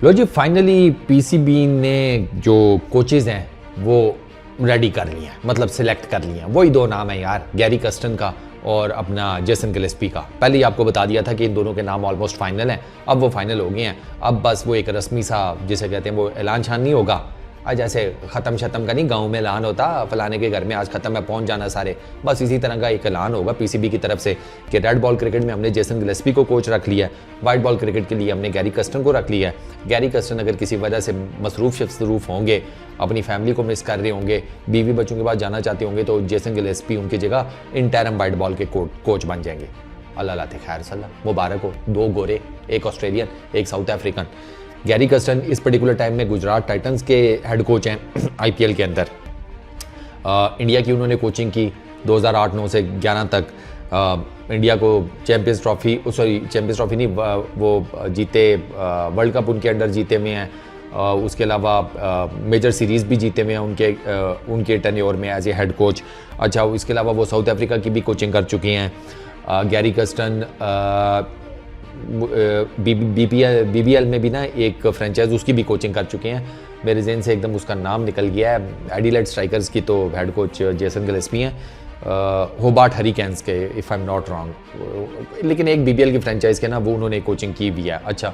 लो जी, finally PCB ने जो coaches हैं वो रेडी कर लिए हैं, मतलब सिलेक्ट कर लिए हैं। वही दो नाम है यार, गैरी कर्स्टन का और अपना जेसन गिलेस्पी का। पहले ही आपको बता दिया था कि इन दोनों के नाम ऑलमोस्ट फाइनल हैं। अब वो फाइनल हो गए हैं। अब बस वो एक रस्मी सा जिसे कहते हैं वो ऐलान शान नहीं होगा। आज जैसे ख़त्म शतम का नहीं गांव में ऐलान होता, फलाने के घर में आज ख़त्म है, पहुंच जाना सारे, बस इसी तरह का एक ऐलान होगा पीसीबी की तरफ से कि रेड बॉल क्रिकेट में हमने जेसन गिलेस्पी को कोच रख लिया है, वाइट बॉल क्रिकेट के लिए हमने गैरी कर्स्टन को रख लिया है। गैरी कर्स्टन अगर किसी वजह से मसरूफ़ होंगे, अपनी फैमिली को मिस कर रहे होंगे, बीवी बच्चों के पास जाना चाहते होंगे, तो जेसन गिलेस्पी उनकी जगह इंटरम वाइट बॉल के कोच बन जाएंगे। अल्लाह खैर सल्लाह, मुबारक हो। 2 गोरे, एक ऑस्ट्रेलियन, एक साउथ अफ्रीकन। गैरी कर्स्टन इस पर्टिकुलर टाइम में गुजरात टाइटंस के हेड कोच हैं आईपीएल के अंदर। इंडिया की उन्होंने कोचिंग की 2008-9 से 11 तक। इंडिया को चैंपियंस ट्रॉफी नहीं, वो जीते, वर्ल्ड कप उनके अंडर जीते हुए हैं। उसके अलावा मेजर सीरीज़ भी जीते हुए हैं उनके टेन्योर में एज ए हेड कोच। अच्छा, इसके अलावा वो साउथ अफ्रीका की भी कोचिंग कर चुके हैं। गैरी कर्स्टन बीबीएल में भी ना एक फ्रेंचाइज उसकी भी कोचिंग कर चुके हैं। मेरे जहन से एकदम उसका नाम निकल गया है। एडिलेड स्ट्राइकर्स की तो हेड कोच जेसन गिलेस्पी हैं, होबार्ट हरिकेन्स के if I am not wrong, लेकिन एक बीबीएल की फ्रेंचाइज के ना वो उन्होंने कोचिंग की भी है। अच्छा,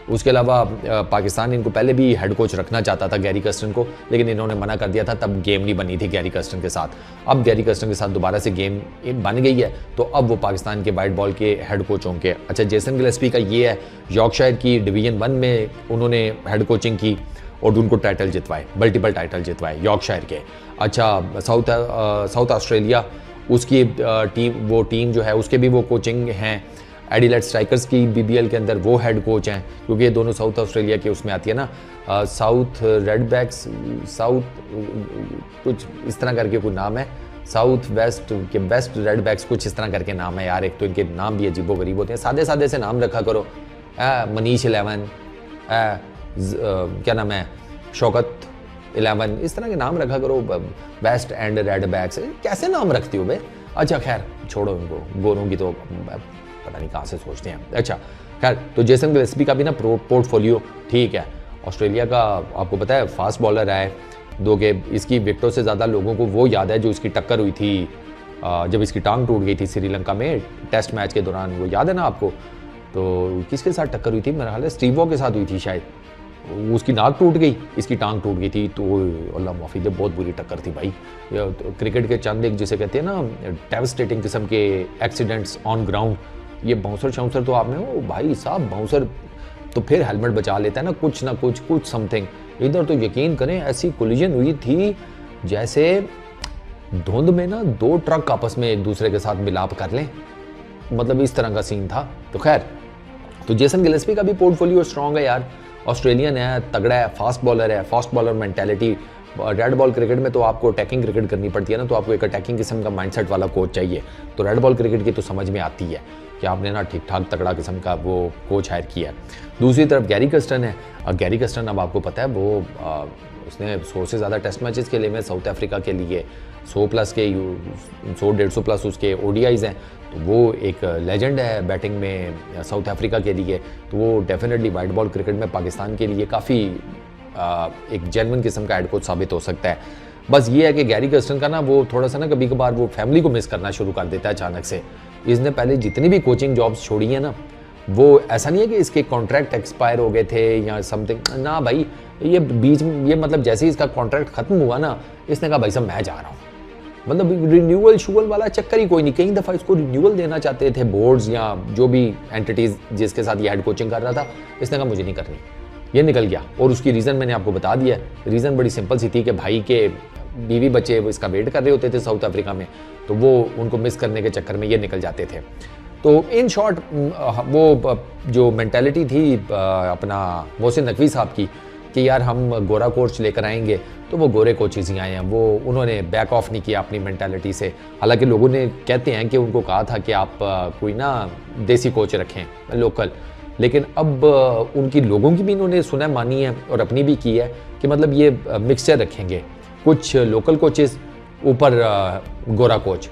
उसके अलावा पाकिस्तान इनको पहले भी हेड कोच रखना चाहता था गैरी कर्स्टन को, लेकिन इन्होंने मना कर दिया था, तब गेम नहीं बनी थी गैरी कर्स्टन के साथ। अब गैरी कर्स्टन के साथ दोबारा से गेम बन गई है, तो अब वो पाकिस्तान के वाइट बॉल के हेड कोच होंगे। अच्छा, जेसन गिलेस्पी का ये है, यॉर्कशायर की डिवीजन 1 में उन्होंने हेड कोचिंग की और उनको टाइटल जितवाए, मल्टीपल टाइटल जितवाए यॉर्कशायर के। अच्छा, साउथ ऑस्ट्रेलिया उसकी टीम जो है उसके भी वो कोचिंग हैं। एडिलेड स्ट्राइकर्स की बीबीएल के अंदर वो हेड कोच हैं, क्योंकि ये दोनों साउथ ऑस्ट्रेलिया के उसमें आती है ना, साउथ रेडबैक्स, साउथ कुछ इस तरह करके कोई नाम है, साउथ वेस्ट के वेस्ट रेडबैक्स कुछ इस तरह करके नाम है यार। एक तो इनके नाम भी अजीबो गरीब होते हैं, सादे सादे से नाम रखा करो। मनीष 11, क्या नाम है, शौकत 11, इस तरह के नाम रखा करो। वेस्ट एंड रेडबैक्स कैसे नाम रखती हो बे? अच्छा खैर छोड़ो इनको, गोरों की तो पता नहीं कहाँ से सोचते हैं। अच्छा खैर, तो जेसन गिलेस्पी का भी ना पोर्टफोलियो ठीक है। ऑस्ट्रेलिया का आपको पता है फास्ट बॉलर है, दो के इसकी विकेटों से ज़्यादा लोगों को वो याद है जो इसकी टक्कर हुई थी जब इसकी टांग टूट गई थी श्रीलंका में टेस्ट मैच के दौरान, वो याद है ना आपको? तो किसके साथ टक्कर हुई थी? मेरा ख्याल है स्टीव वॉ के साथ हुई थी शायद। उसकी नाक टूट गई, इसकी टांग टूट गई थी, तो अल्लाह माफ़ी दे, बहुत बुरी टक्कर थी भाई। तो क्रिकेट के चंद एक जिसे कहते हैं ना डेवस्टेटिंग किस्म के एक्सीडेंट्स ऑन ग्राउंड। ये बाउंसर शाउंसर तो आपने वो भाई साहब बाउंसर तो फिर हेलमेट बचा लेता है ना कुछ समथिंग। इधर तो यकीन करें ऐसी कोलिजन हुई थी जैसे धुंध में ना 2 ट्रक आपस में एक दूसरे के साथ मिलाप कर लें, मतलब इस तरह का सीन था। तो खैर, तो जेसन गिलेस्पी का भी पोर्टफोलियो स्ट्रॉन्ग है यार। ऑस्ट्रेलियन है, तगड़ा है, फास्ट बॉलर है, fast bowler mentality. Red ball cricket में तो आपको अटैकिंग क्रिकेट करनी पड़ती है ना, तो आपको एक अटैकिंग किस्म का माइंडसेट वाला कोच चाहिए। तो रेड बॉल क्रिकेट की तो समझ में आती है कि आपने ना ठीक ठाक तगड़ा किस्म का वो कोच हायर किया है। दूसरी तरफ गैरी कर्स्टन है। गैरी कर्स्टन अब आपको पता है वो उसने 100 से ज़्यादा टेस्ट मैचेस के लिए में साउथ अफ्रीका के लिए 100-150 प्लस उसके ओडीआईज़ हैं, तो वो एक लेजेंड है बैटिंग में साउथ अफ्रीका के लिए। तो वो डेफिनेटली वाइट बॉल क्रिकेट में पाकिस्तान के लिए काफ़ी एक जेन्युइन किस्म का हेड कोच साबित हो सकता है। बस ये है कि गैरी कर्स्टन का ना वो थोड़ा सा ना कभी कभार वो फैमिली को मिस करना शुरू कर देता है अचानक से। इसने पहले जितनी भी कोचिंग जॉब्स छोड़ी है ना, वो ऐसा नहीं है कि इसके कॉन्ट्रैक्ट एक्सपायर हो गए थे या समथिंग ना भाई, ये बीच में ये मतलब जैसे ही इसका कॉन्ट्रैक्ट खत्म हुआ ना, इसने कहा भाई साहब मैं जा रहा हूँ। मतलब रिन्यूअल शूअल वाला चक्कर ही कोई नहीं। कई दफ़ा इसको रिन्यूअल देना चाहते थे बोर्ड्स या जो भी एंटिटीज़ जिसके साथ ये हेड कोचिंग कर रहा था, इसने कहा मुझे नहीं करनी, ये निकल गया। और उसकी रीज़न मैंने आपको बता दिया। रीज़न बड़ी सिंपल सी थी कि भाई के बीवी बच्चे वो इसका वेट कर रहे होते थे साउथ अफ्रीका में, तो वो उनको मिस करने के चक्कर में ये निकल जाते थे। तो इन शॉर्ट वो जो मेंटालिटी थी अपना मोहसिन नकवी साहब की कि यार हम गोरा कोच लेकर आएंगे, तो वो गोरे कोचेज ही आए हैं, वो उन्होंने बैक ऑफ नहीं किया अपनी मेंटालिटी से। हालांकि लोगों ने कहते हैं कि उनको कहा था कि आप कोई ना देसी कोच रखें लोकल, लेकिन अब उनकी लोगों की भी इन्होंने सुना मानी है और अपनी भी की है कि मतलब ये मिक्सचर रखेंगे, कुछ लोकल कोचेस ऊपर गोरा coach,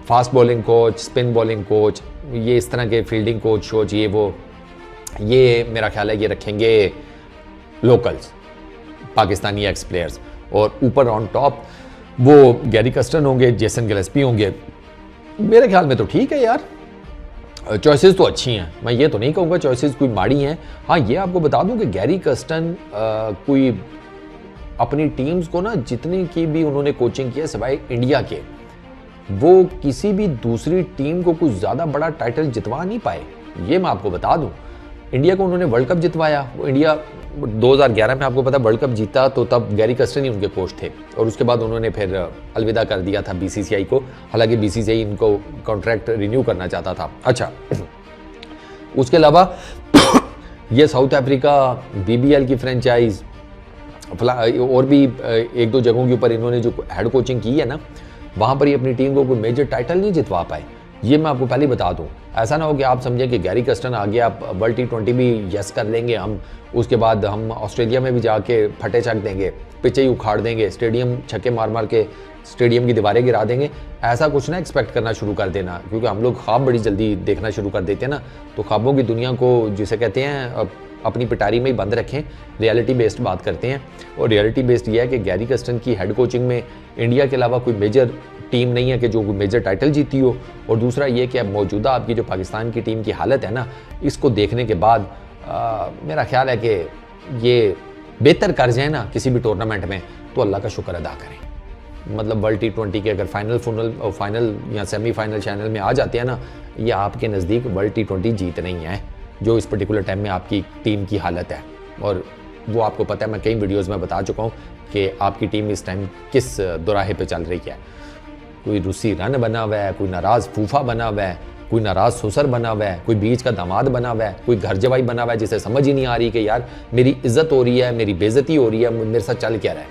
fast bowling coach, spin bowling coach, ये इस तरह के फील्डिंग कोच ये वो ये मेरा ख्याल है ये रखेंगे लोकल्स, पाकिस्तानी एक्स प्लेयर्स, और ऊपर ऑन टॉप वो गैरी कस्टन होंगे, जेसन गिलेस्पी होंगे। मेरे ख्याल में तो ठीक है यार, चॉइसेस तो अच्छी हैं, मैं ये तो नहीं कहूँगा चॉइसेस कोई माड़ी हैं। हाँ, ये आपको बता दूं कि गैरी कस्टन कोई अपनी टीम्स को ना जितनी की भी उन्होंने कोचिंग की है सिवाय इंडिया के, वो किसी भी दूसरी टीम को कुछ ज़्यादा बड़ा टाइटल जितवा नहीं पाए। ये मैं आपको बता दूं, इंडिया को उन्होंने वर्ल्ड कप जितवाया, वो इंडिया 2011 में आपको पता वर्ल्ड कप जीता तो तब गैरी कस्टन ही उनके कोच थे, और उसके बाद उन्होंने फिर अलविदा कर दिया था बीसीसीआई को। हालांकि बीसीसीआई इनको कॉन्ट्रैक्ट रिन्यू करना चाहता था। अच्छा, उसके अलावा ये साउथ अफ्रीका, बीबीएल की फ्रेंचाइज और भी एक दो जगहों के ऊपर इन्होंने जो हेड कोचिंग की है ना, वहाँ पर ही अपनी टीम को कोई मेजर टाइटल नहीं जितवा पाए। ये मैं आपको पहले बता दूं, ऐसा ना हो कि आप समझें कि गैरी कस्टन आ गया, आप वर्ल्ड T20 भी यस कर लेंगे हम, उसके बाद हम ऑस्ट्रेलिया में भी जाके फटे चक देंगे, पिचे ही उखाड़ देंगे, स्टेडियम छक्के मार मार के स्टेडियम की दीवारें गिरा देंगे। ऐसा कुछ ना एक्सपेक्ट करना शुरू कर देना, क्योंकि हम लोग ख्वाब बड़ी जल्दी देखना शुरू कर देते हैं ना। तो ख्वाबों की दुनिया को जिसे कहते हैं अपनी पिटारी में ही बंद रखें, रियलिटी बेस्ड बात करते हैं। और रियलिटी बेस्ड ये है कि गैरी कस्टन की हेड कोचिंग में इंडिया के अलावा कोई मेजर टीम नहीं है कि जो मेजर टाइटल जीती हो। और दूसरा ये कि अब मौजूदा आपकी जो पाकिस्तान की टीम की हालत है ना, इसको देखने के बाद मेरा ख्याल है कि ये बेहतर कर जाए ना किसी भी टूर्नामेंट में, तो अल्लाह का शुक्र अदा करें। मतलब वर्ल्ड T20 के अगर फाइनल या सेमीफाइनल चैनल में आ जाते हैं ना, ये आपके नज़दीक वर्ल्ड T20 जीत नहीं है जो इस पर्टिकुलर टाइम में आपकी टीम की हालत है। और वो आपको पता है, मैं कई वीडियोस में बता चुका हूँ कि आपकी टीम इस टाइम किस दोराहे पे चल रही है। कोई रूसी रन बना हुआ है, कोई नाराज़ फूफा बना हुआ है, कोई नाराज़ ससुर बना हुआ है, कोई बीच का दामाद बना हुआ है, कोई घर जवाई बना हुआ है जिसे समझ ही नहीं आ रही कि यार मेरी इज्जत हो रही है, मेरी बेइज्जती हो रही है, मेरे साथ चल क्या रहा है,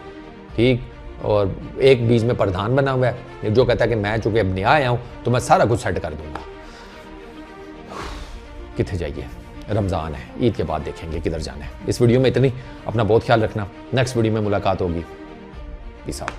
ठीक। और एक बीच में प्रधान बना हुआ है जो कहता है कि मैं चूँकि अब नया आया हूँ तो मैं सारा कुछ सेट कर दूंगा। कितने जाइए, रमज़ान है, ईद के बाद देखेंगे किधर जाना है। इस वीडियो में इतनी, अपना बहुत ख्याल रखना, नेक्स्ट वीडियो में मुलाकात होगी। Peace out.